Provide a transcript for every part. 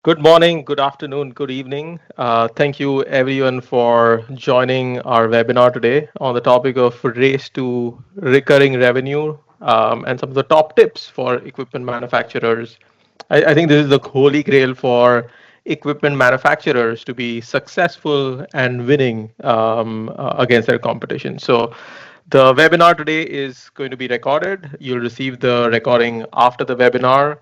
Good morning, good afternoon, good evening. Thank you everyone for joining our webinar today on the topic of race to recurring revenue and some of the top tips for equipment manufacturers. I think this is the holy grail for equipment manufacturers to be successful and winning against their competition. So the webinar today is going to be recorded. You'll receive the recording after the webinar.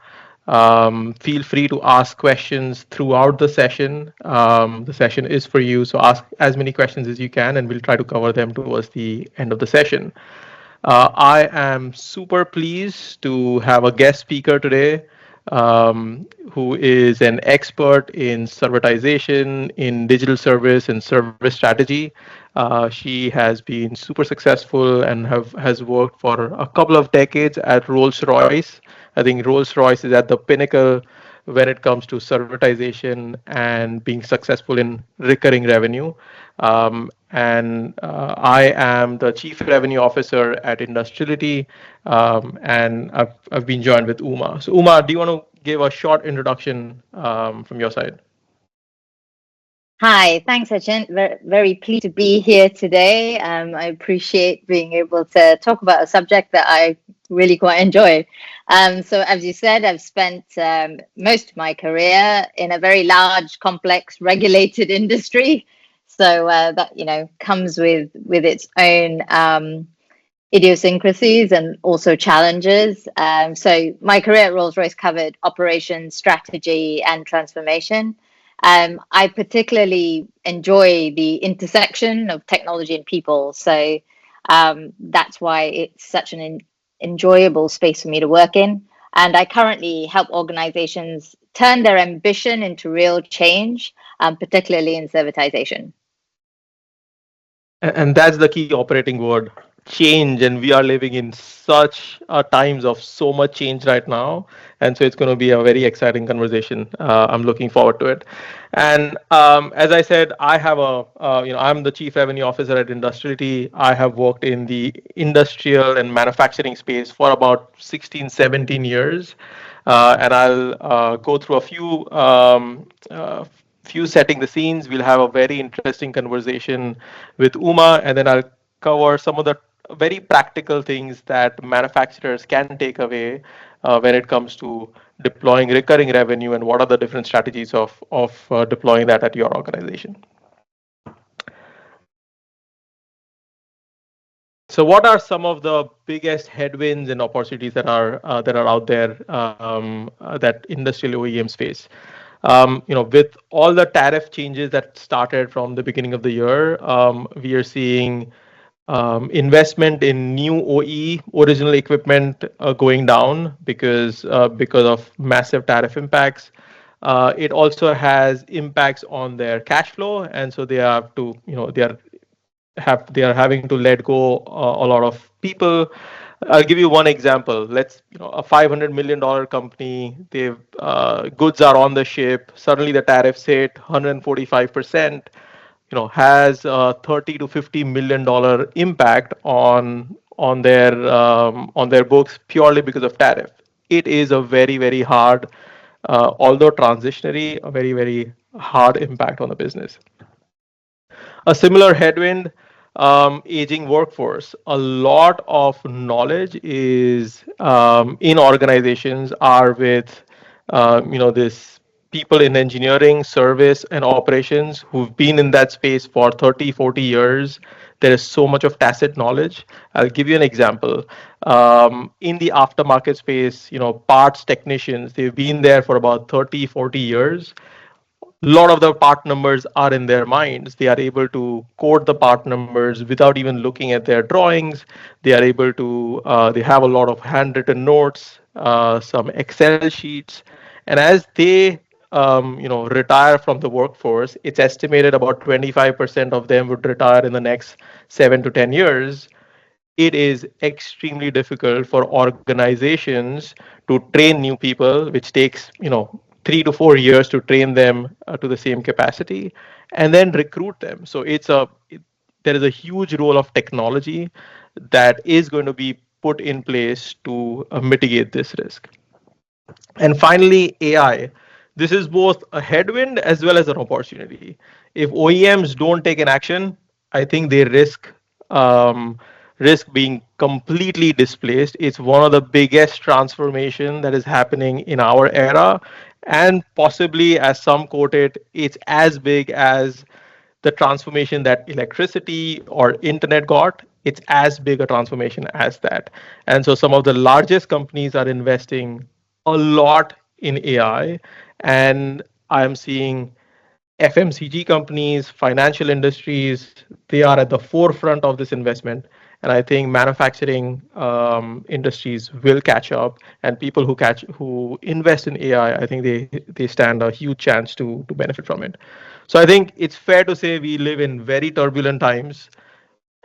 Feel free to ask questions throughout the session. The session is for you, so ask as many questions as you can, and we'll try to cover them towards the end of the session. I am super pleased to have a guest speaker today who is an expert in servitization, in digital service and service strategy. She has been super successful and has worked for a couple of decades at Rolls-Royce. I think Rolls-Royce is at the pinnacle when it comes to servitization and being successful in recurring revenue. And I am the Chief Revenue Officer at Industrility, and I've been joined with Uma. So Uma, do you want to give a short introduction from your side? Hi, thanks, Achint. Very pleased to be here today. I appreciate being able to talk about a subject that I really quite enjoy. So, as you said, I've spent most of my career in a very large, complex, regulated industry. So that comes with its own idiosyncrasies and also challenges. So, my career at Rolls-Royce covered operations, strategy, and transformation. I particularly enjoy the intersection of technology and people. So that's why it's such an enjoyable space for me to work in. And I currently help organizations turn their ambition into real change, particularly in servitization. And that's the key operating word, change. And we are living in such times of so much change right now. And so it's going to be a very exciting conversation. I'm looking forward to it. And as I said, I'm the Chief Revenue Officer at Industrility. I have worked in the industrial and manufacturing space for about 16, 17 years. And I'll go through a few setting the scenes. We'll have a very interesting conversation with Uma, and then I'll cover some of the very practical things that manufacturers can take away when it comes to deploying recurring revenue and what are the different strategies of deploying that at your organization. So, what are some of the biggest headwinds and opportunities that are out there that industrial OEMs face? With all the tariff changes that started from the beginning of the year, we are seeing investment in new OE original equipment going down because of massive tariff impacts. It also has impacts on their cash flow, and so they have to, they are having to let go a lot of people. I'll give you one example. A $500 million company, they've goods are on the ship. Suddenly the tariffs hit 145%. Has a 30 to $50 million impact on their books purely because of tariff. It is a very very hard, although transitionary, a very very hard impact on the business. A similar headwind, aging workforce. A lot of knowledge is in organizations are with this people in engineering, service, and operations who've been in that space for 30, 40 years. There is so much of tacit knowledge. I'll give you an example. In the aftermarket space, parts technicians, they've been there for about 30, 40 years. A lot of the part numbers are in their minds. They are able to code the part numbers without even looking at their drawings. They are able to, they have a lot of handwritten notes, some Excel sheets. And as they, retire from the workforce, it's estimated about 25% of them would retire in the next 7 to 10 years. It is extremely difficult for organizations to train new people, which takes 3 to 4 years to train them to the same capacity, and then recruit them. So there is a huge role of technology that is going to be put in place to mitigate this risk. And finally, AI. this is both a headwind as well as an opportunity. If OEMs don't take an action, I think they um, risk being completely displaced. It's one of the biggest transformation that is happening in our era, and possibly, as some quote it, it's as big as the transformation that electricity or internet got. It's as big a transformation as that. And so some of the largest companies are investing a lot in AI, and I'm seeing FMCG companies, financial industries, they are at the forefront of this investment. And I think manufacturing industries will catch up, and people who invest in AI, I think they stand a huge chance to benefit from it. So I think it's fair to say we live in very turbulent times,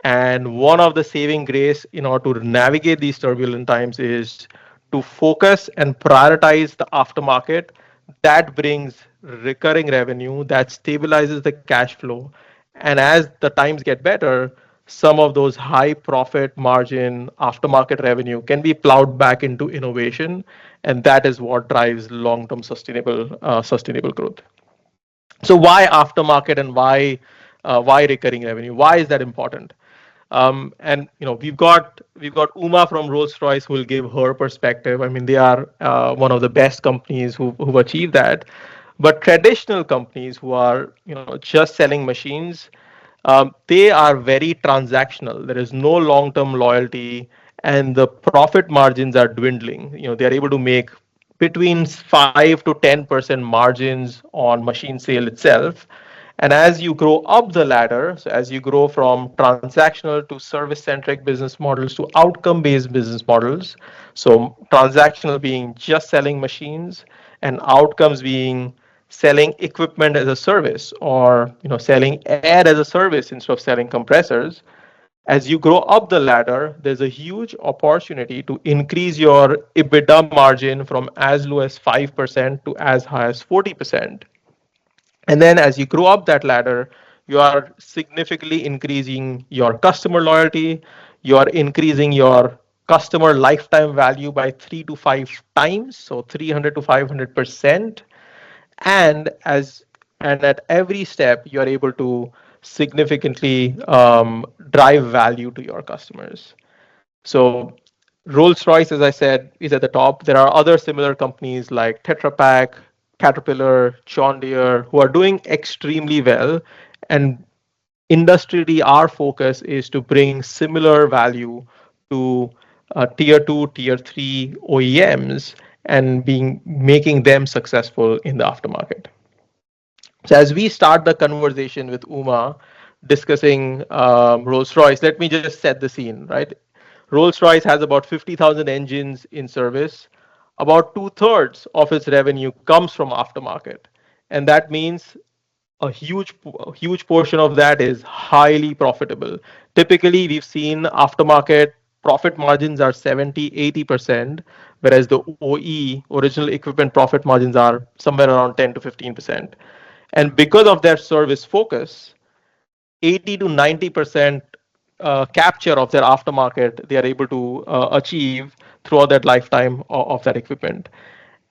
and one of the saving grace in order to navigate these turbulent times is to focus and prioritize the aftermarket that brings recurring revenue, that stabilizes the cash flow. And as the times get better, some of those high profit margin aftermarket revenue can be plowed back into innovation. And that is what drives long-term sustainable growth. So why aftermarket and why recurring revenue? Why is that important? And we've got Uma from Rolls-Royce who will give her perspective. I mean, they are one of the best companies who've achieved that. But traditional companies who are just selling machines, they are very transactional. There is no long-term loyalty, and the profit margins are dwindling. They are able to make between 5 to 10% margins on machine sale itself. And as you grow up the ladder, so as you grow from transactional to service centric business models to outcome based business models, so transactional being just selling machines, and outcomes being selling equipment as a service, or selling air as a service instead of selling compressors. As you grow up the ladder, there's a huge opportunity to increase your EBITDA margin from as low as 5% to as high as 40%. And then as you grow up that ladder, you are significantly increasing your customer loyalty. You are increasing your customer lifetime value by 3 to 5 times, so 300 to 500%. And at every step, you are able to significantly drive value to your customers. So Rolls-Royce, as I said, is at the top. There are other similar companies like Tetra Pak, Caterpillar, John Deere, who are doing extremely well. And industrially, our focus is to bring similar value to tier two, tier three OEMs, and making them successful in the aftermarket. So as we start the conversation with Uma discussing Rolls-Royce, let me just set the scene, right? Rolls-Royce has about 50,000 engines in service. About two-thirds of its revenue comes from aftermarket. And that means a huge portion of that is highly profitable. Typically, we've seen aftermarket profit margins are 70-80%, whereas the OE, original equipment profit margins, are somewhere around 10 to 15%. And because of their service focus, 80 to 90% capture of their aftermarket they are able to achieve throughout that lifetime of that equipment.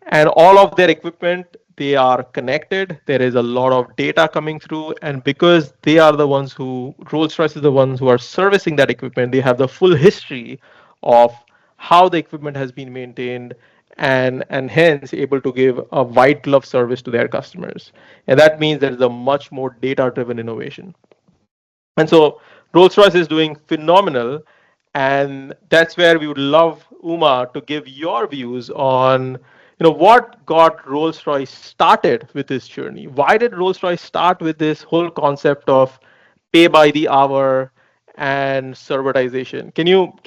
And all of their equipment, they are connected. There is a lot of data coming through, and because they are the ones who Rolls-Royce is the ones who are servicing that equipment, they have the full history of how the equipment has been maintained, and hence able to give a white glove service to their customers. And that means there is a much more data driven innovation. And so Rolls-Royce is doing phenomenal. And that's where we would love Uma to give your views on, what got Rolls-Royce started with this journey. Why did Rolls-Royce start with this whole concept of pay by the hour and servitization? Can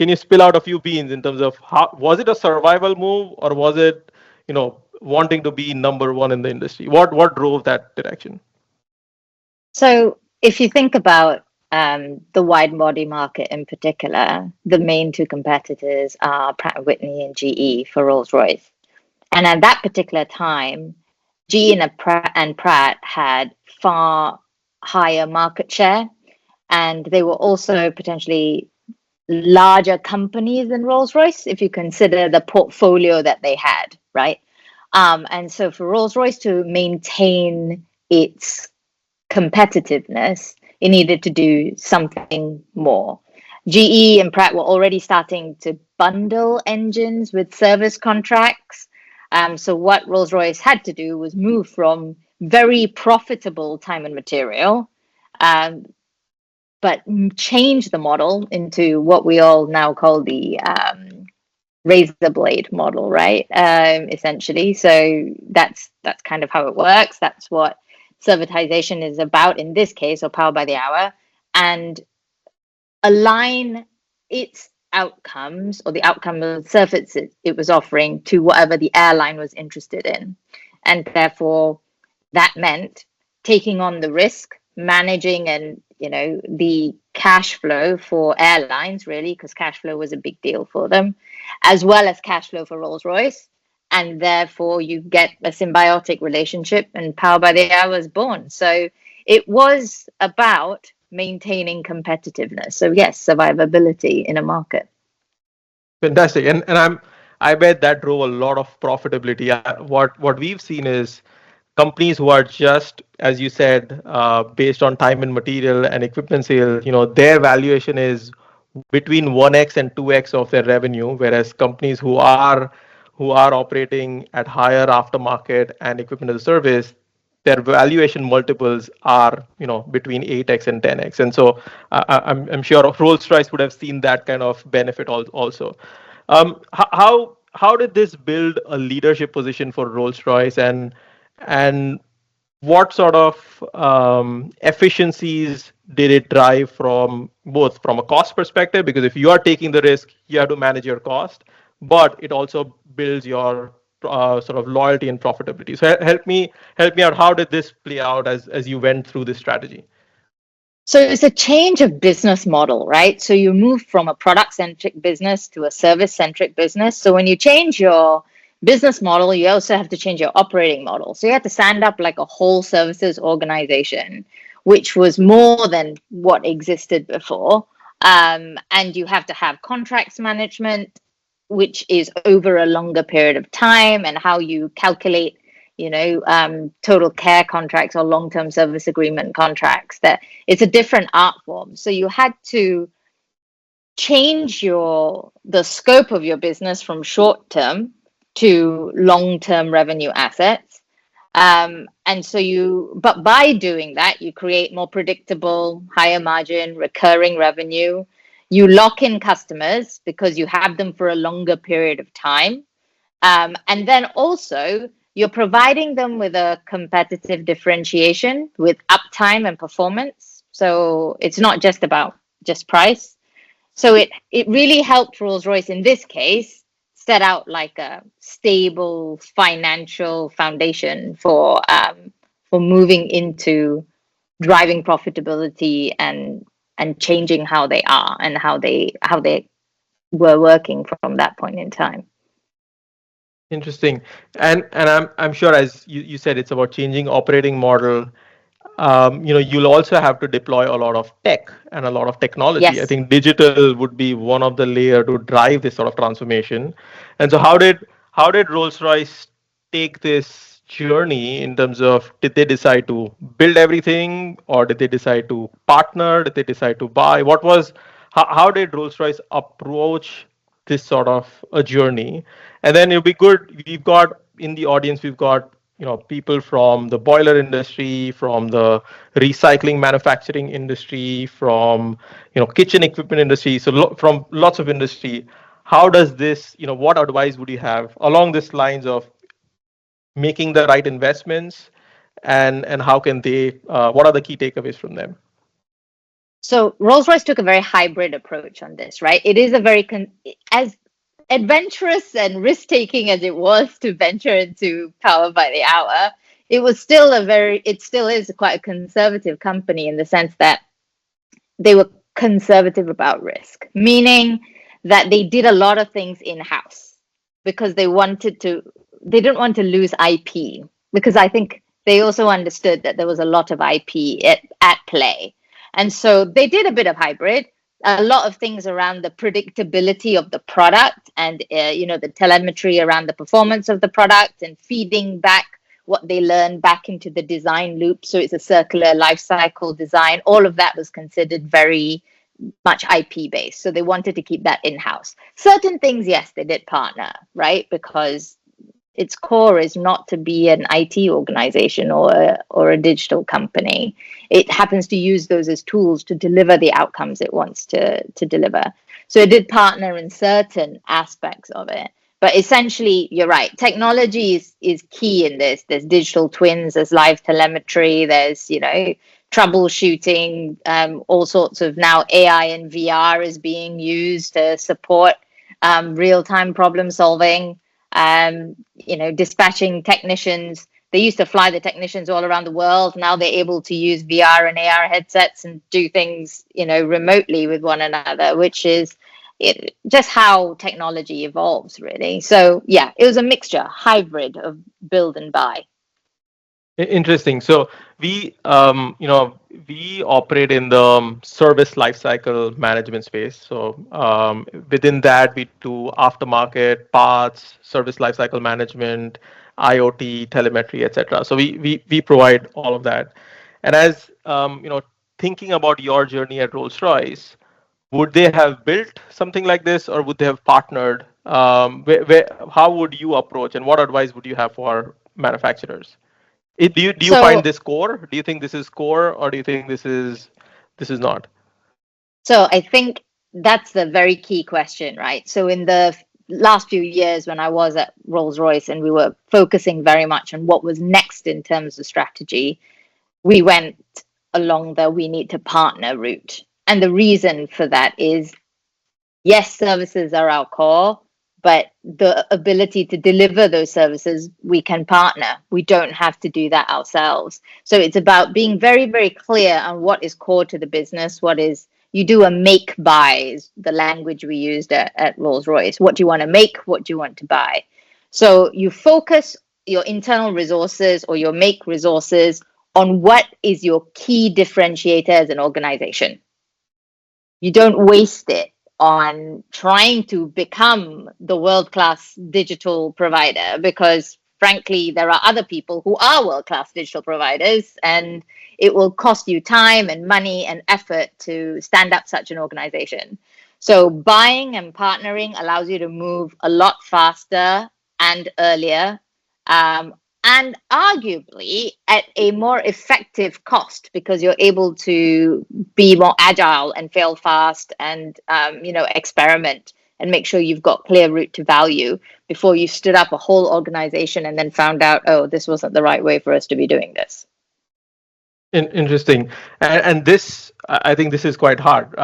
you spill out a few beans in terms of how was it a survival move, or was it, wanting to be number one in the industry? What drove that direction? So if you think about the wide body market in particular, the main two competitors are Pratt& Whitney and GE for Rolls-Royce. And at that particular time, GE and Pratt had far higher market share, and they were also potentially larger companies than Rolls-Royce if you consider the portfolio that they had, right? And so for Rolls-Royce to maintain its competitiveness, it needed to do something more. GE and Pratt were already starting to bundle engines with service contracts. So what Rolls-Royce had to do was move from very profitable time and material, um, but change the model into what we all now call the razor blade model, right? Essentially, so that's kind of how it works. That's what servitization is about in this case, or power by the hour, and align its outcomes or the outcome of the service it was offering to whatever the airline was interested in, and therefore that meant taking on the risk, managing, and the cash flow for airlines, really, because cash flow was a big deal for them, as well as cash flow for Rolls-Royce. And therefore you get a symbiotic relationship, and power by the hour was born. So it was about maintaining competitiveness. So yes, survivability in a market. Fantastic. And I bet that drove a lot of profitability. What we've seen is companies who are just, as you said, based on time and material and equipment sale, their valuation is between 1x and 2x of their revenue, whereas companies who are operating at higher aftermarket and equipment as a service, their valuation multiples are between 8x and 10x. And so I'm sure Rolls-Royce would have seen that kind of benefit also. How did this build a leadership position for Rolls-Royce, and what sort of efficiencies did it drive from both from a cost perspective? Because if you are taking the risk, you have to manage your cost, but it also builds your sort of loyalty and profitability. So help me out. How did this play out as you went through this strategy? So it's a change of business model, right? So you move from a product centric business to a service centric business. So when you change your business model, you also have to change your operating model. So you have to stand up like a whole services organization, which was more than what existed before. And you have to have contracts management, which is over a longer period of time, and how you calculate total care contracts or long-term service agreement contracts. That it's a different art form. So you had to change the scope of your business from short-term to long-term revenue assets. But by doing that, you create more predictable, higher margin, recurring revenue. You lock in customers because you have them for a longer period of time. And then also, you're providing them with a competitive differentiation with uptime and performance. So it's not just about just price. So it really helped Rolls-Royce in this case set out like a stable financial foundation for moving into driving profitability and changing how they are and how they were working from that point in time. Interesting. And I'm sure, as you said, it's about changing operating model. You'll also have to deploy a lot of tech and a lot of technology. I Yes. think digital would be one of the layer to drive this sort of transformation. And so how did Rolls-Royce take this journey in terms of, did they decide to build everything, or did they decide to partner? Did they decide to buy? How did Rolls-Royce approach this sort of a journey? And then it'll be good. We've got in the audience, we've got people from the boiler industry, from the recycling manufacturing industry, from kitchen equipment industry. So from lots of industry. How does this, what advice would you have along these lines of making the right investments, and how can they? What are the key takeaways from them? So Rolls-Royce took a very hybrid approach on this, right? It is a very as adventurous and risk-taking as it was to venture into power by the hour. It still is quite a conservative company in the sense that they were conservative about risk, meaning that they did a lot of things in-house because they didn't want to lose IP, because I think they also understood that there was a lot of IP at play. And so they did a bit of hybrid, a lot of things around the predictability of the product and the telemetry around the performance of the product and feeding back what they learn back into the design loop. So it's a circular life cycle design. All of that was considered very much IP based. So they wanted to keep that in-house. Certain things, yes, they did partner, right? Because its core is not to be an IT organization or a digital company. It happens to use those as tools to deliver the outcomes it wants to deliver. So it did partner in certain aspects of it. But essentially, you're right. Technology is key in this. There's digital twins, there's live telemetry, there's, troubleshooting, all sorts of now AI and VR is being used to support real-time problem solving. Dispatching technicians. They used to fly the technicians all around the world. Now they're able to use VR and AR headsets and do things, remotely with one another, which is just how technology evolves, really. So yeah, it was a mixture, hybrid of build and buy. Interesting. So we operate in the service lifecycle management space. So within that, we do aftermarket parts, service lifecycle management, IoT, telemetry, etc. So we provide all of that. And as thinking about your journey at Rolls-Royce, would they have built something like this, or would they have partnered? How would you approach, and what advice would you have for manufacturers? Do you find So this core? Do you think this is core, or do you think this is not? So I think that's the very key question, right? So in the last few years when I was at Rolls-Royce and we were focusing very much on what was next in terms of strategy, we went along the we need to partner route. And the reason for that is, yes, services are our core, but the ability to deliver those services, we can partner. We don't have to do that ourselves. So it's about being very, very clear on what is core to the business, what is you do a make buy is the language we used at Rolls-Royce. What do you want to make? What do you want to buy? So you focus your internal resources or your make resources on what is your key differentiator as an organization. You don't waste it on trying to become the world-class digital provider, because frankly there are other people who are world-class digital providers, and it will cost you time and money and effort to stand up such an organization. So buying and partnering allows you to move a lot faster and earlier, and arguably at a more effective cost, because you're able to be more agile and fail fast and experiment and make sure you've got clear route to value before you stood up a whole organization and then found out, oh, this wasn't the right way for us to be doing this. Interesting. And this, I think this is quite hard.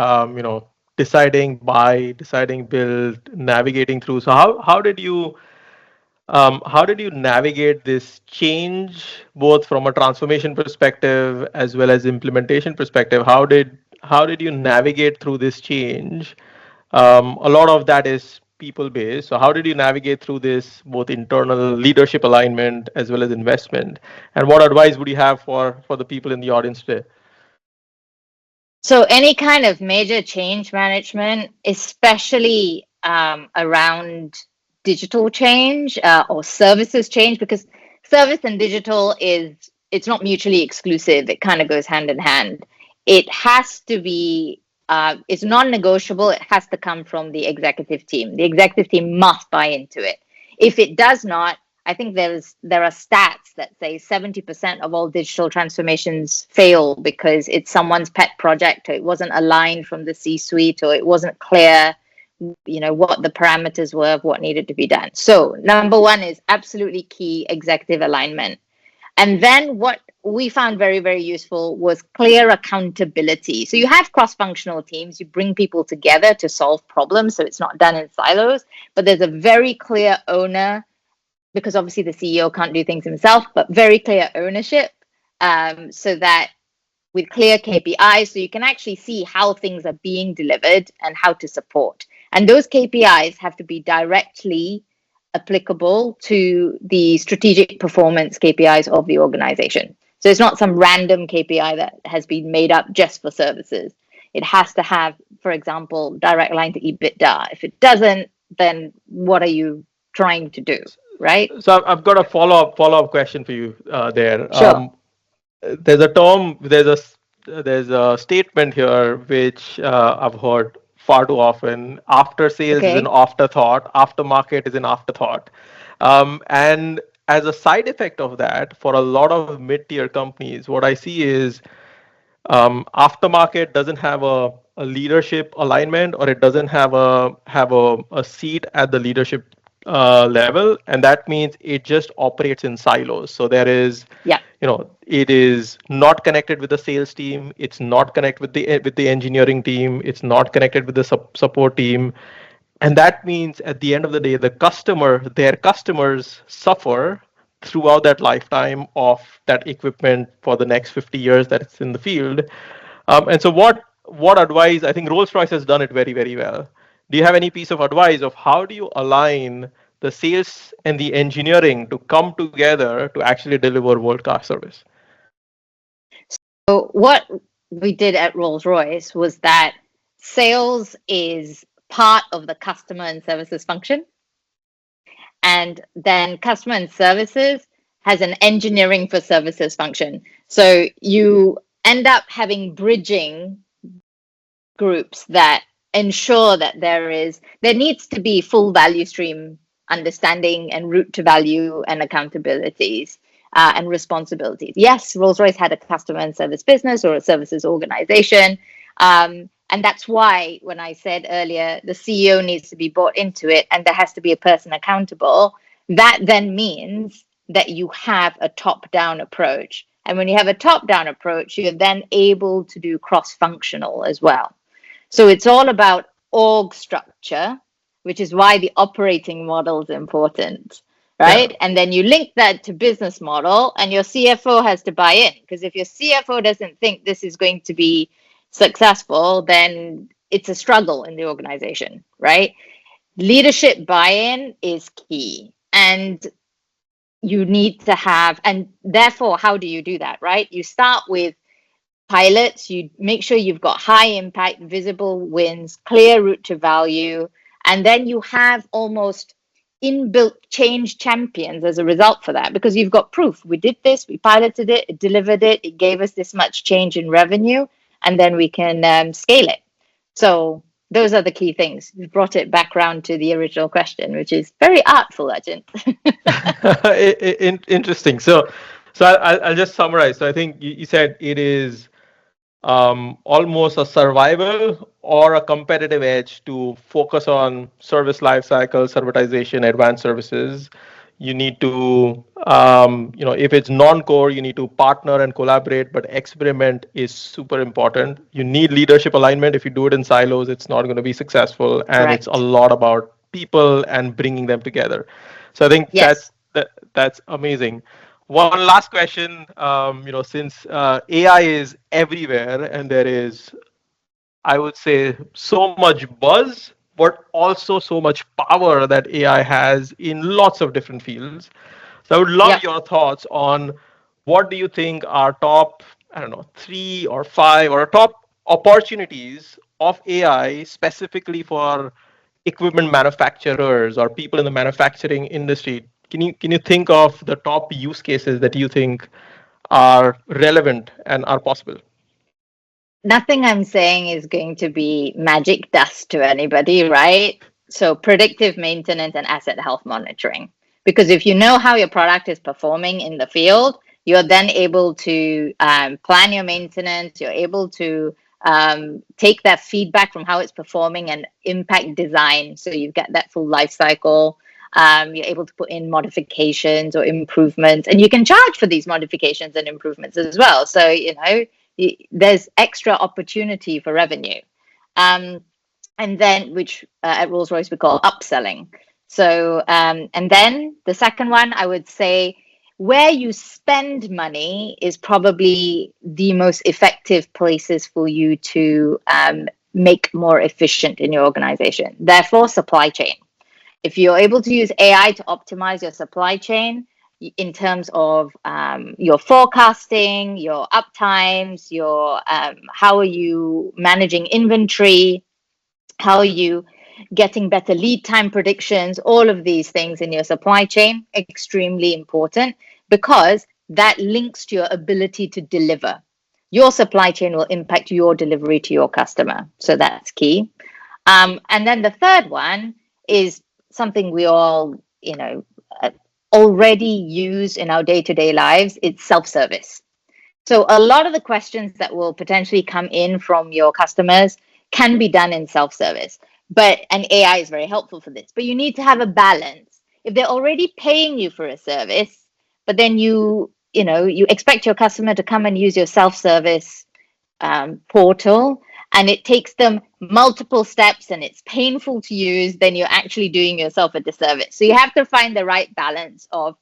Deciding buy, deciding build, navigating through. So how did you navigate this change, both from a transformation perspective as well as implementation perspective? How did you navigate through this change? A lot of that is people based. So how did you navigate through this, both internal leadership alignment as well as investment? And what advice would you have for the people in the audience today? So any kind of major change management, especially around digital change or services change, because service and digital it's not mutually exclusive. It kind of goes hand in hand. It has to be, it's non-negotiable. It has to come from the executive team. The executive team must buy into it. If it does not, I think there are stats that say 70% of all digital transformations fail because it's someone's pet project, or it wasn't aligned from the C-suite, or it wasn't clear, what the parameters were of what needed to be done. So number one is absolutely key, executive alignment. And then what we found very, very useful was clear accountability. So you have cross-functional teams, you bring people together to solve problems, so it's not done in silos, but there's a very clear owner, because obviously the CEO can't do things himself, but very clear ownership, so that with clear KPIs, so you can actually see how things are being delivered and how to support. And those KPIs have to be directly applicable to the strategic performance KPIs of the organization. So it's not some random KPI that has been made up just for services. It has to have for example, direct line to EBITDA? If it doesn't, then what are you trying to do, right? So I've got a follow up question for you there. Sure. There's a term, there's a statement here which I've heard far too often. After sales is an Okay. afterthought. Aftermarket is an afterthought. And as a side effect of that, for a lot of mid-tier companies, what I see is aftermarket doesn't have a leadership alignment, or it doesn't have a seat at the leadership level, and that means it just operates in silos. So there is, Yeah. it is not connected with the sales team, it's not connected with the engineering team, it's not connected with the support team, and that means at the end of the day, their customers suffer throughout that lifetime of that equipment for the next 50 years that it's in the field. And so what advice, I think Rolls-Royce has done it very, very well. Do you have any piece of advice of how do you align the sales and the engineering to come together to actually deliver world-class service? So what we did at Rolls-Royce was that sales is part of the customer and services function. And then customer and services has an engineering for services function. So you end up having bridging groups that ensure that there needs to be full value stream understanding and route to value and accountabilities and responsibilities. Yes, Rolls-Royce had a customer and service business or a services organization. And that's why when I said earlier, the CEO needs to be brought into it and there has to be a person accountable, that then means that you have a top-down approach. And when you have a top-down approach, you're then able to do cross-functional as well. So it's all about org structure, which is why the operating model is important, Yeah. right? And then you link that to business model, and your CFO has to buy in. Because if your CFO doesn't think this is going to be successful, then it's a struggle in the organization, right? Leadership buy-in is key. And you need to have, and therefore, how do you do that, right? You start with pilots, you make sure you've got high impact, visible wins, clear route to value, and then you have almost inbuilt change champions as a result for that, because you've got proof. We did this, we piloted it, it delivered it, it gave us this much change in revenue, and then we can scale it. So those are the key things. You brought it back around to the original question, which is very artful, Achint. Interesting. So I'll just summarize. So I think you said it is almost a survival or a competitive edge to focus on service lifecycle, servitization, advanced services. You need to, if it's non-core, you need to partner and collaborate, but experiment is super important. You need leadership alignment. If you do it in silos, it's not going to be successful. And it's a Correct. lot about people and bringing them together. So I think Yes. that's amazing. One last question, since AI is everywhere and there is, I would say, so much buzz, but also so much power that AI has in lots of different fields. So I would love Yep. your thoughts on what do you think are top, I don't know, 3 or 5 or top opportunities of AI specifically for equipment manufacturers or people in the manufacturing industry. Can you think of the top use cases that you think are relevant and are possible? Nothing I'm saying is going to be magic dust to anybody, right? So, predictive maintenance and asset health monitoring. Because if you know how your product is performing in the field, you're then able to plan your maintenance, you're able to take that feedback from how it's performing and impact design. So, you get that full life cycle. You're able to put in modifications or improvements, and you can charge for these modifications and improvements as well. So, there's extra opportunity for revenue. And then, which at Rolls-Royce we call upselling. So, and then the second one, I would say, where you spend money is probably the most effective places for you to make more efficient in your organization. Therefore, supply chain. If you're able to use AI to optimize your supply chain in terms of your forecasting, your uptimes, your how are you managing inventory, How are you getting better lead time predictions? All of these things in your supply chain, extremely important, because that links to your ability to deliver. Your supply chain will impact your delivery to your customer. So that's key. And then the third one is something we all, uh, already use in our day-to-day lives. It's self-service. So a lot of the questions that will potentially come in from your customers can be done in self-service. And AI is very helpful for this. But you need to have a balance. If they're already paying you for a service, but then you expect your customer to come and use your self-service portal, and it takes them multiple steps and it's painful to use, then you're actually doing yourself a disservice. So you have to find the right balance of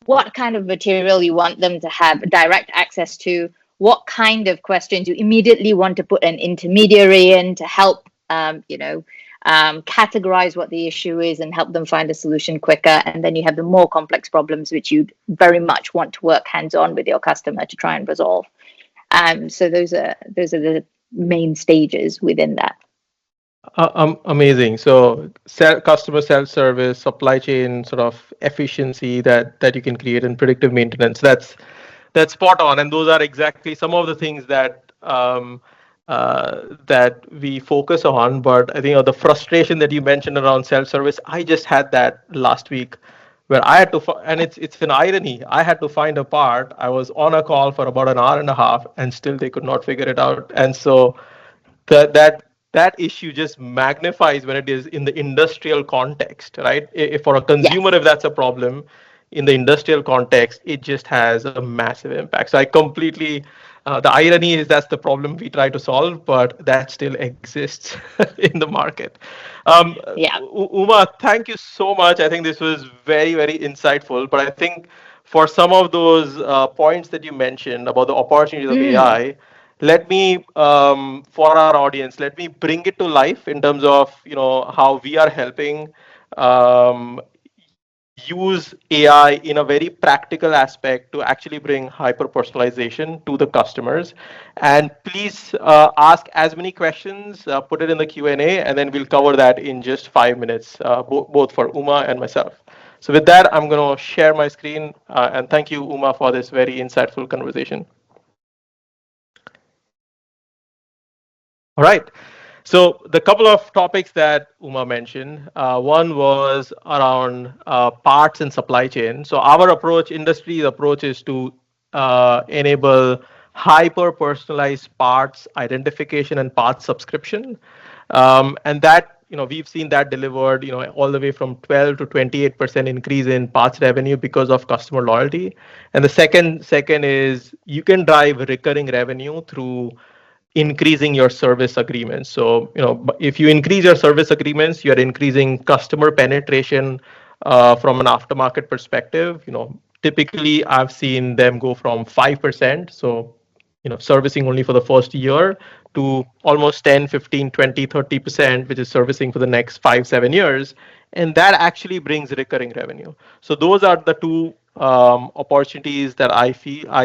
what kind of material you want them to have direct access to, what kind of questions you immediately want to put an intermediary in to help, categorize what the issue is and help them find a solution quicker. And then you have the more complex problems, which you very much want to work hands-on with your customer to try and resolve. So those are the main stages within that. Amazing. So, customer self-service, supply chain sort of efficiency that you can create, and predictive maintenance. That's spot on, and those are exactly some of the things that we focus on. But I think the frustration that you mentioned around self-service, I just had that last week, where I had to, and it's an irony. I had to find a part. I was on a call for about an hour and a half, and still they could not figure it out. And so that issue just magnifies when it is in the industrial context, right? If for a consumer, Yes. if that's a problem, in the industrial context, it just has a massive impact. So I completely, the irony is that's the problem we try to solve, but that still exists in the market. Yeah. Uma, thank you so much. I think this was very, very insightful. But I think for some of those points that you mentioned about the opportunities of Mm. AI, let me, for our audience, let me bring it to life in terms of how we are helping um, use AI in a very practical aspect to actually bring hyper personalization to the customers. And please ask as many questions, put it in the Q&A, and then we'll cover that in just 5 minutes, both for Uma and myself. So with that, I'm going to share my screen, and thank you, Uma, for this very insightful conversation. All right. So the couple of topics that Uma mentioned, one was around parts and supply chain. So our approach, industry's approach, is to enable hyper personalized parts identification and parts subscription, and that we've seen that delivered all the way from 12 to 28% increase in parts revenue because of customer loyalty. And the second is you can drive recurring revenue through increasing your service agreements. So, if you increase your service agreements, you're increasing customer penetration from an aftermarket perspective. Typically I've seen them go from 5%, so servicing only for the first year, to almost 10, 15, 20, 30%, which is servicing for the next 5, 7 years. And that actually brings recurring revenue. So those are the two opportunities that I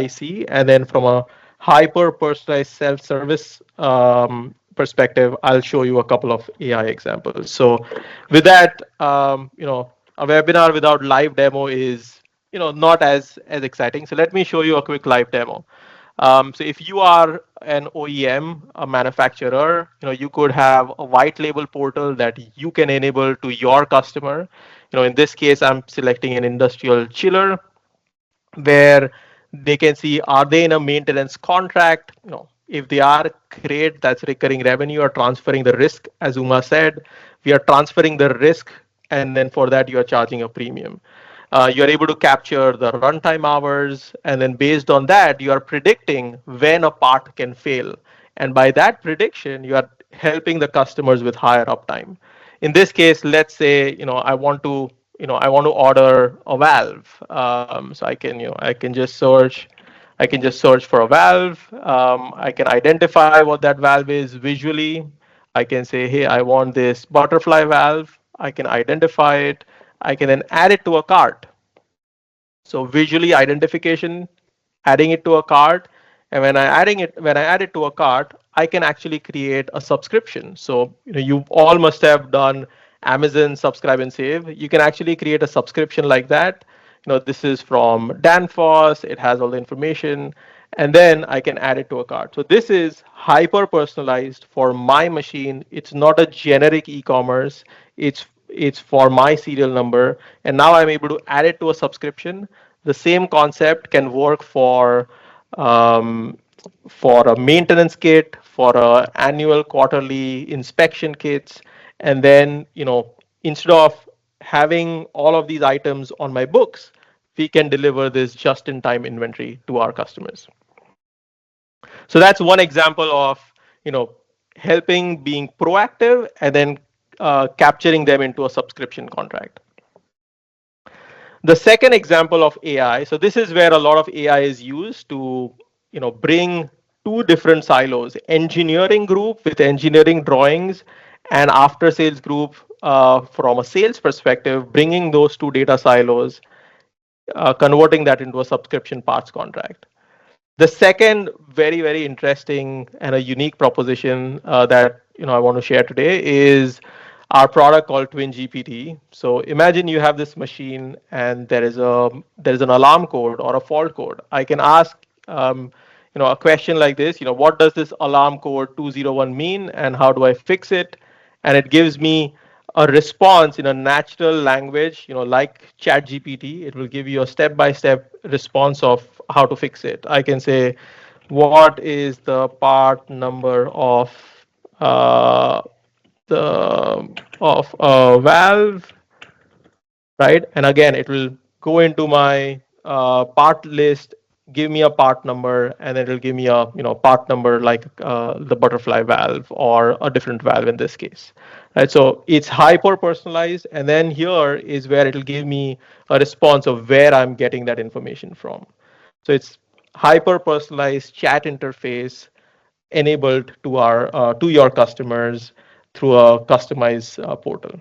see. And then from a hyper personalized self-service perspective, I'll show you a couple of AI examples. So with that, a webinar without live demo is not as exciting. So let me show you a quick live demo. So if you are an OEM, a manufacturer, you could have a white label portal that you can enable to your customer. In this case, I'm selecting an industrial chiller where they can see, are they in a maintenance contract? If they are, great, that's recurring revenue. Or transferring the risk, as Uma said, we are transferring the risk, and then for that you are charging a premium. You're able to capture the runtime hours, and then based on that, you are predicting when a part can fail. And by that prediction, you are helping the customers with higher uptime. In this case, let's say I want to order a valve. So I can just search for a valve. I can identify what that valve is visually. I can say, hey, I want this butterfly valve. I can identify it. I can then add it to a cart. So visually identification, adding it to a cart, and when I add it to a cart, I can actually create a subscription. So, you all must have done Amazon subscribe and save. You can actually create a subscription like that. This is from Danfoss. It has all the information, and then I can add it to a cart. So this is hyper personalized for my machine. It's not a generic e-commerce. It's for my serial number, and now I'm able to add it to a subscription. The same concept can work um, for a maintenance kit, for a annual, quarterly inspection kits, and then instead of having all of these items on my books, we can deliver this just-in-time inventory to our customers. So that's one example of you know helping being proactive and then capturing them into a subscription contract. The second example of AI, so this is where a lot of AI is used to bring two different silos: engineering group with engineering drawings, and after sales group from a sales perspective, bringing those two data silos, converting that into a subscription parts contract. The second very, very interesting and a unique proposition that I want to share today is our product called Twin GPT. So imagine you have this machine and there is an alarm code or a fault code. I can ask a question like this, what does this alarm code 201 mean and how do I fix it? And it gives me a response in a natural language, like ChatGPT. It will give you a step-by-step response of how to fix it. I can say, what is the part number of uh, the of a valve, right? And again, it will go into my part list, give me a part number, and then it'll give me a part number like the butterfly valve or a different valve in this case, right? So it's hyper personalized, and then here is where it'll give me a response of where I'm getting that information from. So it's hyper personalized chat interface enabled to your customers through a customized portal.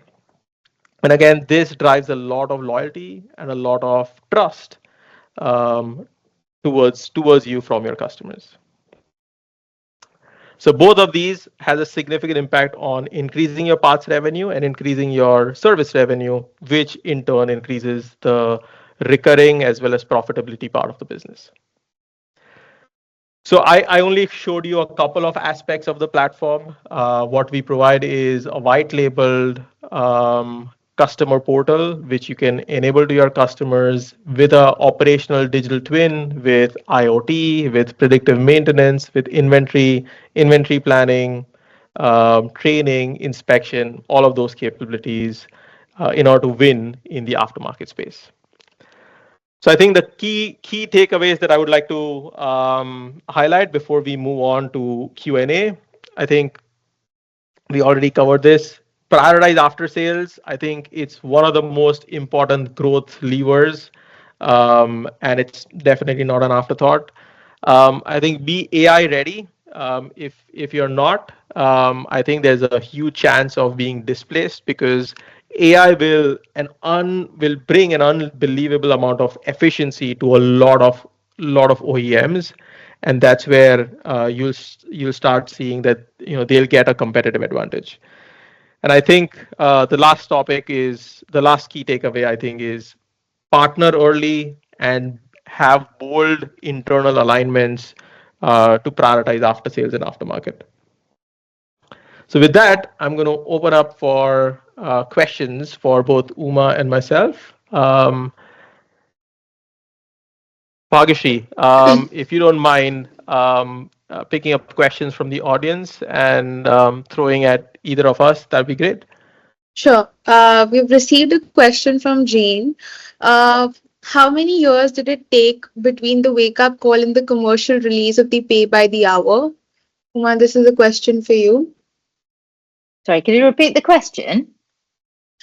And again, this drives a lot of loyalty and a lot of trust um, towards you from your customers. So both of these has a significant impact on increasing your parts revenue and increasing your service revenue, which in turn increases the recurring as well as profitability part of the business. So I only showed you a couple of aspects of the platform. What we provide is a white labeled customer portal, which you can enable to your customers with a operational digital twin, with IoT, with predictive maintenance, with inventory planning, training, inspection, all of those capabilities in order to win in the aftermarket space. So I think the key takeaways that I would like to highlight before we move on to Q&A, I think we already covered this. Prioritize after sales. I think it's one of the most important growth levers, and it's definitely not an afterthought. I think be AI ready. If you're not, I think there's a huge chance of being displaced because AI will bring an unbelievable amount of efficiency to a lot of OEMs, and that's where you'll start seeing that they'll get a competitive advantage. And I think the last key takeaway I think is partner early and have bold internal alignments to prioritize after sales and aftermarket. So with that, I'm going to open up for questions for both Uma and myself. Bhagishri, if you don't mind picking up questions from the audience and throwing at either of us, that'd be great. Sure. We've received a question from Jane. Uh, how many years did it take between the wake up call and the commercial release of the pay by the hour? Uma, this is a question for you. Sorry, can you repeat the question?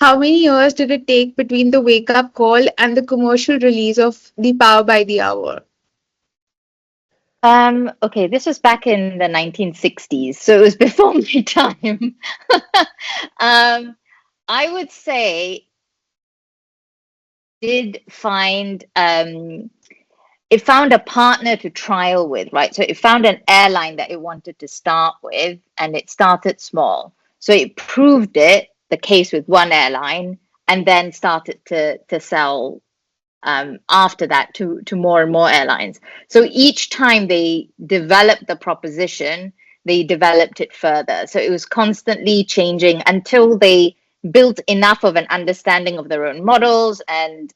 How many years did it take between the wake up call and the commercial release of the power by the hour? Okay, this was back in the 1960s, so it was before my time. I would say did find it found a partner to trial with, right? So it found an airline that it wanted to start with, and it started small. So it proved the case with one airline, and then started to sell after that to more and more airlines. So each time they developed the proposition, they developed it further. So it was constantly changing until they built enough of an understanding of their own models and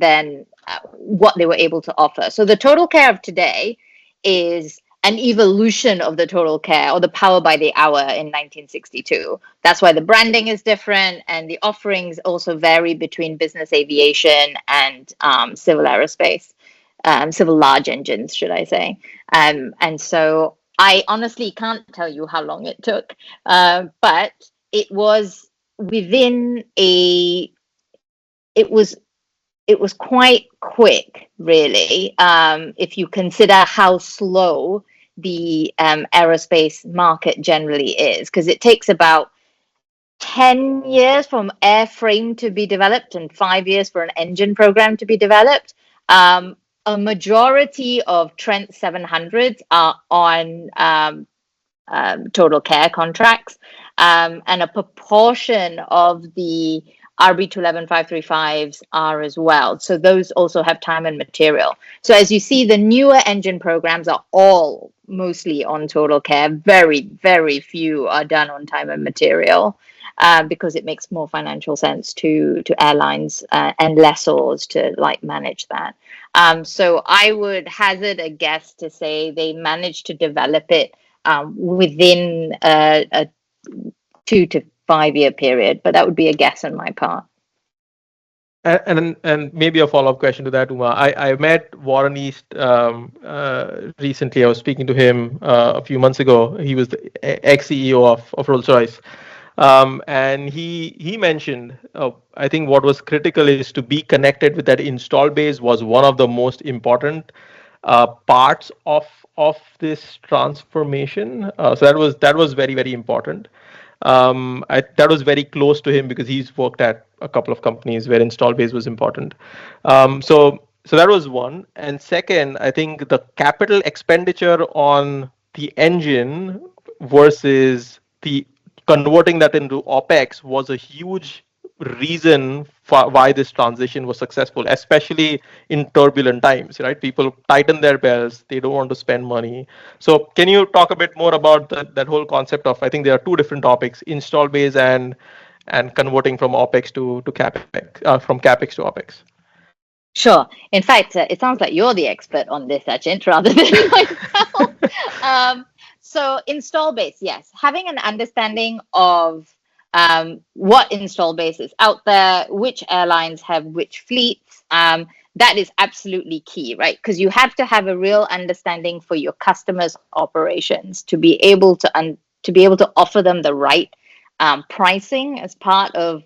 then what they were able to offer. So the total care of today is an evolution of the total care or the power by the hour in 1962. That's why the branding is different and the offerings also vary between business aviation and civil aerospace, civil large engines, should I say. And so I honestly can't tell you how long it took, but it was within it was it was quite quick, really, if you consider how slow the aerospace market generally is, because it takes about 10 years from airframe to be developed and 5 years for an engine program to be developed. A majority of Trent 700s are on total care contracts, and a proportion of the RB211-535s are as well. So those also have time and material. So as you see, the newer engine programs are all mostly on total care. Very, very few are done on time and material, because it makes more financial sense to airlines and lessors to like manage that. So I would hazard a guess to say they managed to develop it within a 2 to 5 year period, but that would be a guess on my part. And maybe a follow-up question to that, Uma. I met Warren East recently. I was speaking to him a few months ago. He was the ex-CEO of Rolls-Royce. And he mentioned, I think what was critical is to be connected with that install base was one of the most important parts of this transformation. So that was very, very important. That was very close to him because he's worked at a couple of companies where install base was important. So that was one. And second, I think the capital expenditure on the engine versus the converting that into OpEx was a huge reason for why this transition was successful, especially in turbulent times, right? People tighten their belts, they don't want to spend money. So can you talk a bit more about that whole concept of, I think there are two different topics, install base and converting from OpEx to CapEx, from CapEx to OpEx? Sure. In fact, it sounds like you're the expert on this, Achint, rather than myself. So install base, yes. Having an understanding of what install base is out there, which airlines have which fleets, that is absolutely key, right? Because you have to have a real understanding for your customers' operations to be able to offer them the right pricing as part of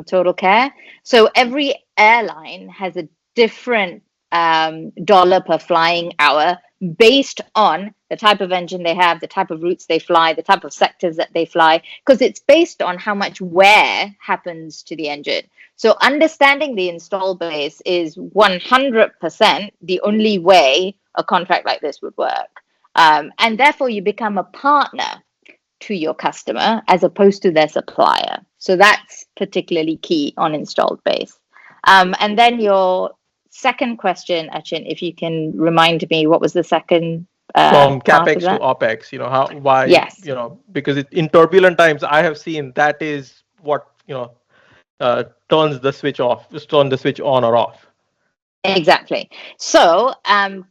total care. So every airline has a different dollar per flying hour based on the type of engine they have, the type of routes they fly, the type of sectors that they fly, because it's based on how much wear happens to the engine. So understanding the install base is 100% the only way a contract like this would work. And therefore, you become a partner to your customer as opposed to their supplier. So that's particularly key on installed base. And then your second question, Achint, if you can remind me, what was the second from part of CapEx to that? OpEx, why, Yes, because in turbulent times, I have seen that is what, turns the switch off, just turn the switch on or off. exactly. So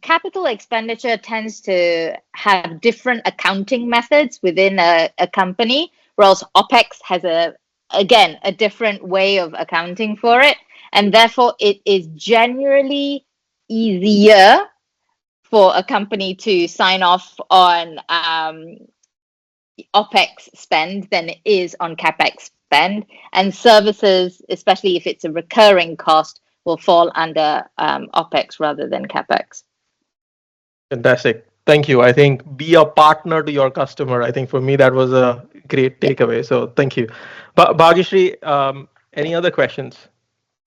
capital expenditure tends to have different accounting methods within a company, whereas OpEx has again, a different way of accounting for it. And therefore, it is generally easier for a company to sign off on OpEx spend than it is on CapEx spend. And services, especially if it's a recurring cost, will fall under OpEx rather than CapEx. Fantastic. Thank you. I think be a partner to your customer. I think for me, that was a great takeaway. So thank you. But Bhagishri, any other questions?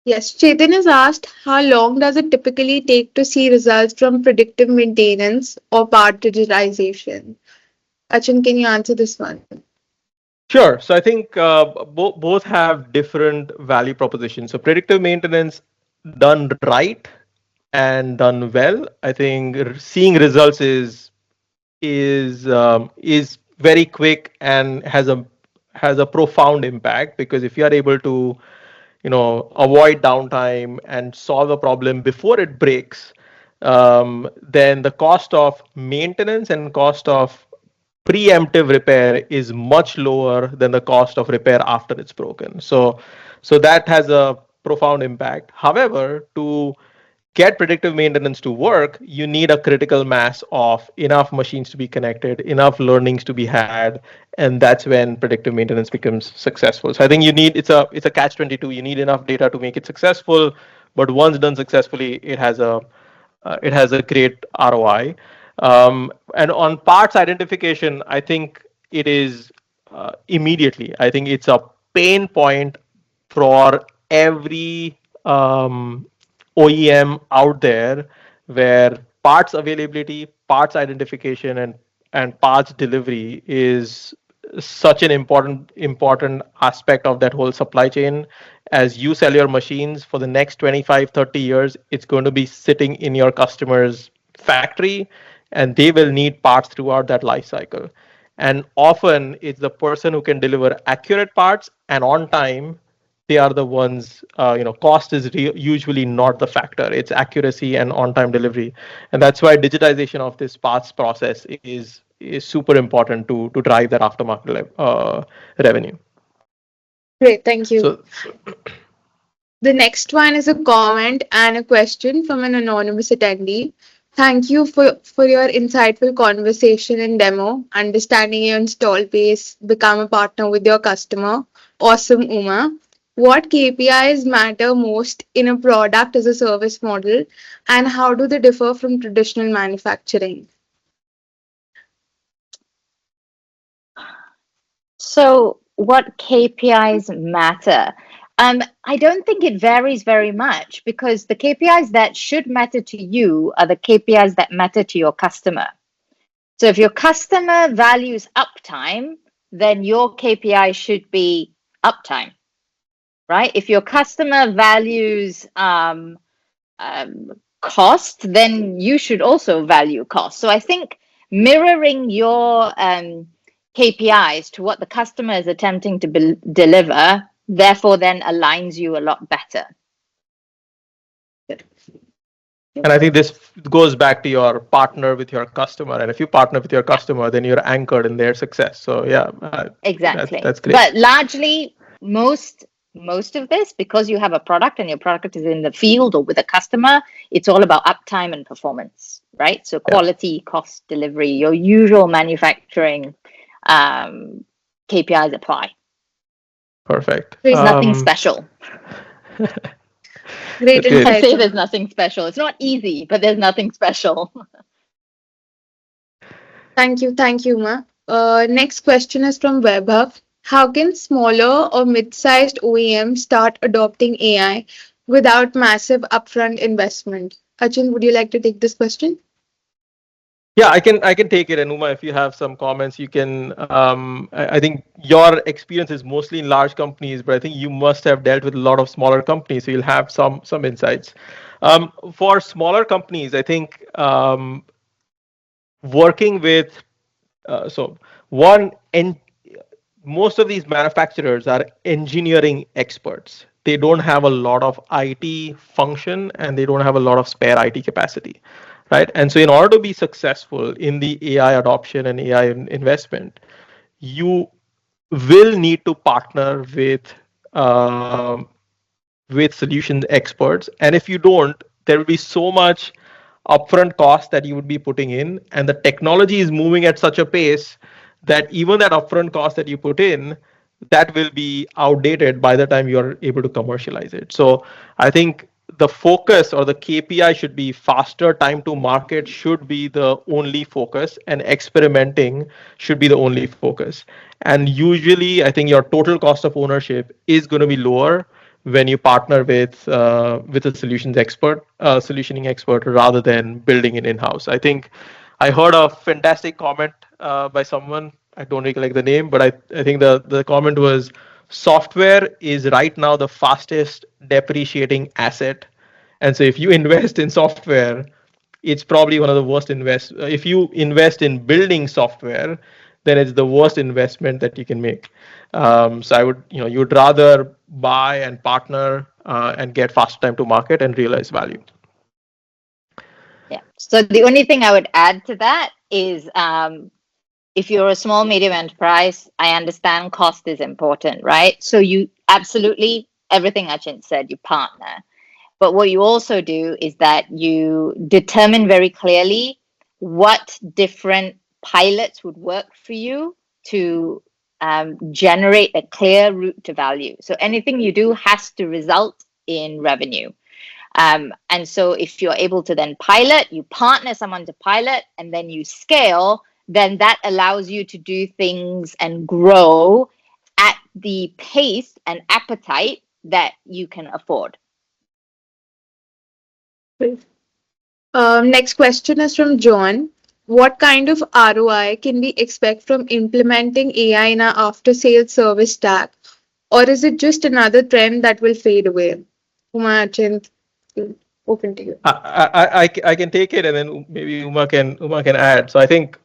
Yes, Chetan is asked, how long does it typically take to see results from predictive maintenance or part digitization? Achin, can you answer this one? Sure. So I think both have different value propositions. So predictive maintenance done right and done well, I think seeing results is very quick and has a profound impact, because if you are able to avoid downtime and solve a problem before it breaks, then the cost of maintenance and cost of preemptive repair is much lower than the cost of repair after it's broken. So that has a profound impact. However, to get predictive maintenance to work, you need a critical mass of enough machines to be connected, enough learnings to be had, and that's when predictive maintenance becomes successful. So I think it's a catch 22. You need enough data to make it successful, but once done successfully, it has a great ROI. And on parts identification, I think it is immediately. I think it's a pain point for every OEM out there, where parts availability, parts identification, and parts delivery is such an important aspect of that whole supply chain. As you sell your machines for the next 25, 30 years, it's going to be sitting in your customer's factory, and they will need parts throughout that life cycle. And often it's the person who can deliver accurate parts and on time. They are the ones, cost is usually not the factor. It's accuracy and on time delivery. And that's why digitization of this parts process is super important to drive that aftermarket revenue. Great, thank you. So The next one is a comment and a question from an anonymous attendee. Thank you for your insightful conversation and demo, understanding your install base, become a partner with your customer. Awesome, Uma. What KPIs matter most in a product as a service model, and how do they differ from traditional manufacturing? So, what KPIs matter? I don't think it varies very much, because the KPIs that should matter to you are the KPIs that matter to your customer. So, if your customer values uptime, then your KPI should be uptime, right? If your customer values cost, then you should also value cost. So, I think mirroring your KPIs to what the customer is attempting to deliver, therefore then aligns you a lot better. and I think this goes back to your partner with your customer. And if you partner with your customer, then you're anchored in their success. So yeah, Exactly. that's great. But largely, most of this, because you have a product and your product is in the field or with a customer, it's all about uptime and performance, right? So Yeah. quality, cost, delivery, your usual manufacturing KPIs apply. Perfect. There's nothing special. Great That's great. I insight. say there's nothing special. It's not easy, but there's nothing special. Thank you, Ma. Next question is from Webhub. How can smaller or mid-sized OEMs start adopting AI without massive upfront investment? Achin, would you like to take this question? Yeah, I can take it. And Uma, if you have some comments, you can. I think your experience is mostly in large companies, but I think you must have dealt with a lot of smaller companies, so you'll have some insights. For smaller companies, I think working with so one and most of these manufacturers are engineering experts. They don't have a lot of IT function, and they don't have a lot of spare IT capacity, right? And so in order to be successful in the AI adoption and AI investment, you will need to partner um with solution experts. And if you don't, there will be so much upfront cost that you would be putting in, and the technology is moving at such a pace that even that upfront cost that you put in, that will be outdated by the time you're able to commercialize it. So I think the focus or the KPI should be faster time to market should be the only focus, and experimenting should be the only focus. And usually I think your total cost of ownership is going to be lower when you partner with a solutioning expert, rather than building it in-house. I think I heard a fantastic comment by someone. I don't recollect the name, but I think the comment was, software is right now the fastest depreciating asset. And so if you invest in software, it's probably one of the worst if you invest in building software, then it's the worst investment that you can make. So I would, you'd rather buy and partner and get faster time to market and realize value. Yeah. So the only thing I would add to that is, if you're a small, medium enterprise, I understand cost is important, right? So you absolutely, everything Achint said, you partner. But what you also do is that you determine very clearly what different pilots would work for you to generate a clear route to value. So anything you do has to result in revenue. And so if you're able to then pilot, you partner someone to pilot, and then you scale, then that allows you to do things and grow at the pace and appetite that you can afford. Next question is from John. What kind of ROI can we expect from implementing AI in our after-sales service stack, or is it just another trend that will fade away? Uma, Achint, open to you. I can take it, and then maybe Uma can add. So I think,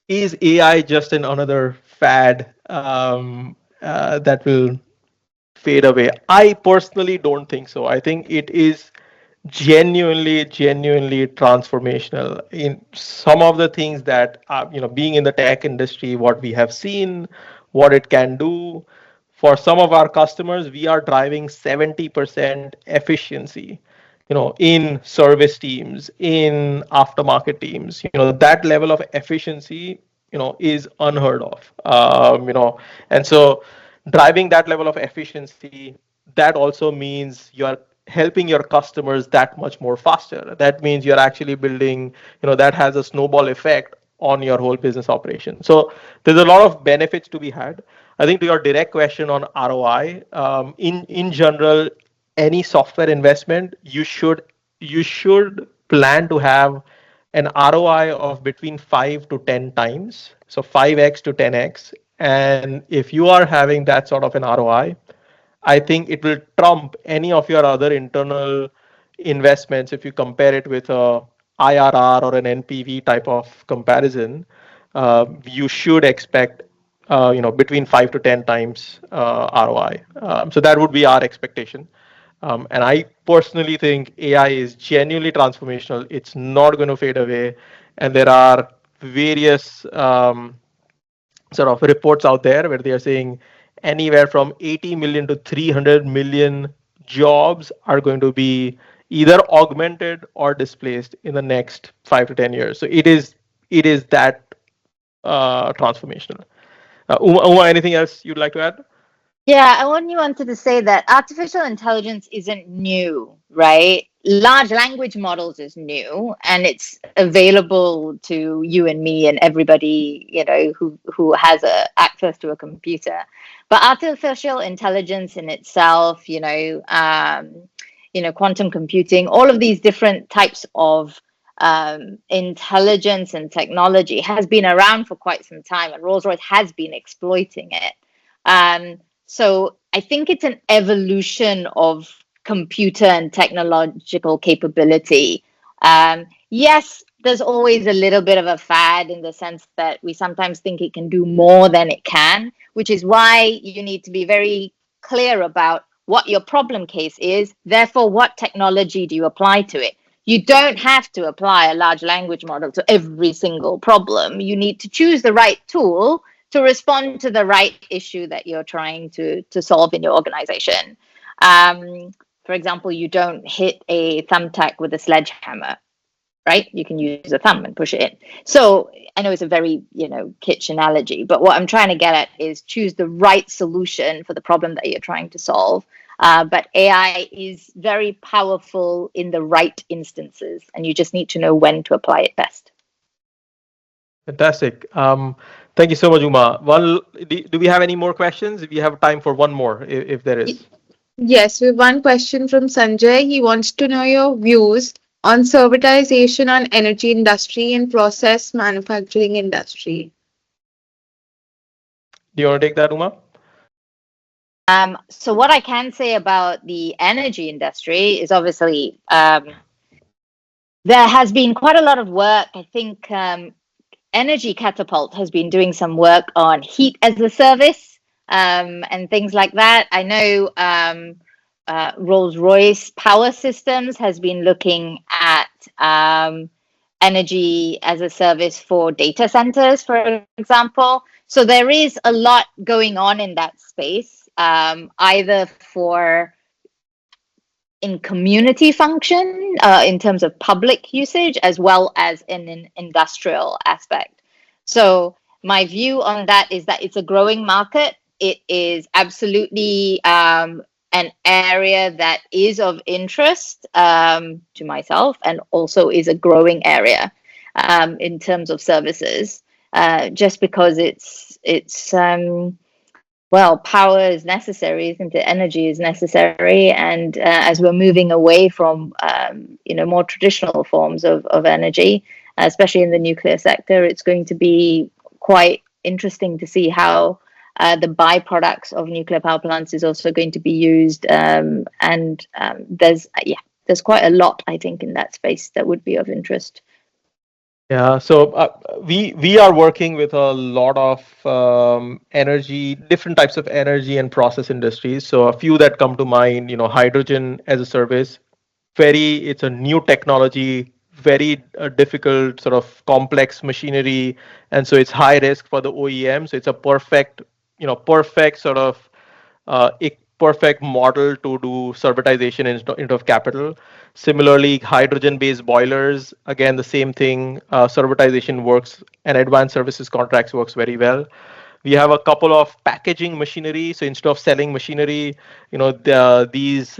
is AI just another fad that will fade away? I personally don't think so. I think it is genuinely transformational in some of the things that, being in the tech industry, what we have seen, what it can do for some of our customers. We are driving 70% efficiency, in service teams, in aftermarket teams. That level of efficiency, is unheard of. And so driving that level of efficiency, that also means you're helping your customers that much more faster. That means you're actually building, that has a snowball effect on your whole business operation. So there's a lot of benefits to be had. I think, to your direct question on ROI, in general, any software investment, you should plan to have an ROI of between 5 to 10 times, so 5x to 10x. And if you are having that sort of an ROI, I think it will trump any of your other internal investments. If you compare it with a IRR or an NPV type of comparison, you should expect, between 5 to 10 times ROI. So that would be our expectation. And I personally think AI is genuinely transformational. It's not going to fade away, and there are various sort of reports out there where they are saying anywhere from 80 million to 300 million jobs are going to be either augmented or displaced in the next 5 to 10 years. So it is that transformational. Uma, anything else you'd like to add? Yeah, I only wanted to say that artificial intelligence isn't new, right? Large language models is new, and it's available to you and me and everybody, who has access to a computer. But artificial intelligence in itself, quantum computing, all of these different types of intelligence and technology has been around for quite some time, and Rolls-Royce has been exploiting it. So I think it's an evolution of computer and technological capability. Yes, there's always a little bit of a fad in the sense that we sometimes think it can do more than it can, which is why you need to be very clear about what your problem case is. Therefore, what technology do you apply to it? You don't have to apply a large language model to every single problem. You need to choose the right tool to respond to the right issue that you're trying to solve in your organization. For example, you don't hit a thumbtack with a sledgehammer, right? You can use a thumb and push it in. So I know it's a very, kitsch analogy, but what I'm trying to get at is choose the right solution for the problem that you're trying to solve. But AI is very powerful in the right instances, and you just need to know when to apply it best. Fantastic. Thank you so much, Uma. Well, do we have any more questions? We have time for one more, if there is. Yes, we have one question from Sanjay. He wants to know your views on servitization on energy industry and process manufacturing industry. Do you want to take that, Uma? So what I can say about the energy industry is obviously there has been quite a lot of work. I think Energy Catapult has been doing some work on heat as a service and things like that. I know Rolls-Royce Power Systems has been looking at energy as a service for data centers, for example. So there is a lot going on in that space, either for in community function in terms of public usage as well as in an industrial aspect. So my view on that is that it's a growing market. It is absolutely an area that is of interest to myself and also is a growing area in terms of services just because it's well, power is necessary, isn't it? Energy is necessary, and as we're moving away from, more traditional forms of energy, especially in the nuclear sector, it's going to be quite interesting to see how the byproducts of nuclear power plants is also going to be used. And there's quite a lot, I think, in that space that would be of interest. Yeah, so we are working with a lot of energy, different types of energy and process industries. So a few that come to mind, hydrogen as a service. It's a new technology, very difficult, sort of complex machinery, and so it's high risk for the OEM. So it's a perfect sort of perfect model to do servitization instead of capital. Similarly, hydrogen-based boilers, again, the same thing. Servitization works and advanced services contracts works very well. We have a couple of packaging machinery. So instead of selling machinery, these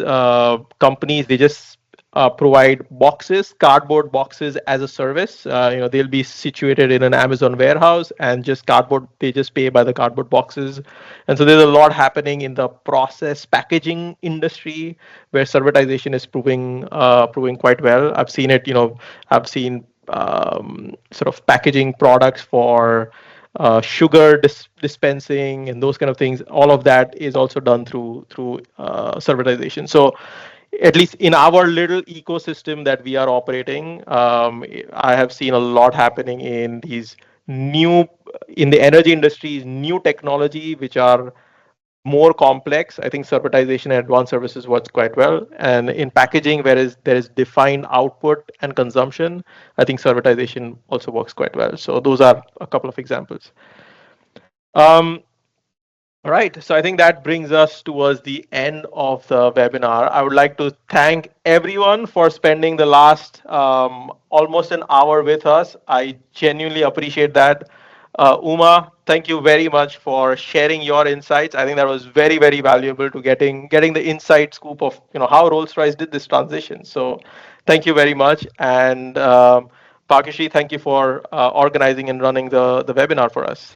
companies, they just provide boxes, cardboard boxes as a service. They'll be situated in an Amazon warehouse and just cardboard. They just pay by the cardboard boxes, and so there's a lot happening in the process packaging industry where servitization is proving quite well. I've seen it. I've seen sort of packaging products for sugar dispensing and those kind of things. All of that is also done through servitization. So at least in our little ecosystem that we are operating, I have seen a lot happening in these new in the energy industries, new technology which are more complex. I think servitization and advanced services works quite well. And in packaging, whereas there is defined output and consumption, I think servitization also works quite well. So those are a couple of examples. Um, all right, so I think that brings us towards the end of the webinar. I would like to thank everyone for spending the last almost an hour with us. I genuinely appreciate that. Uma, thank you very much for sharing your insights. I think that was very, very valuable to getting the inside scoop of how Rolls-Royce did this transition. So thank you very much. And Pakishi, thank you for organizing and running the webinar for us.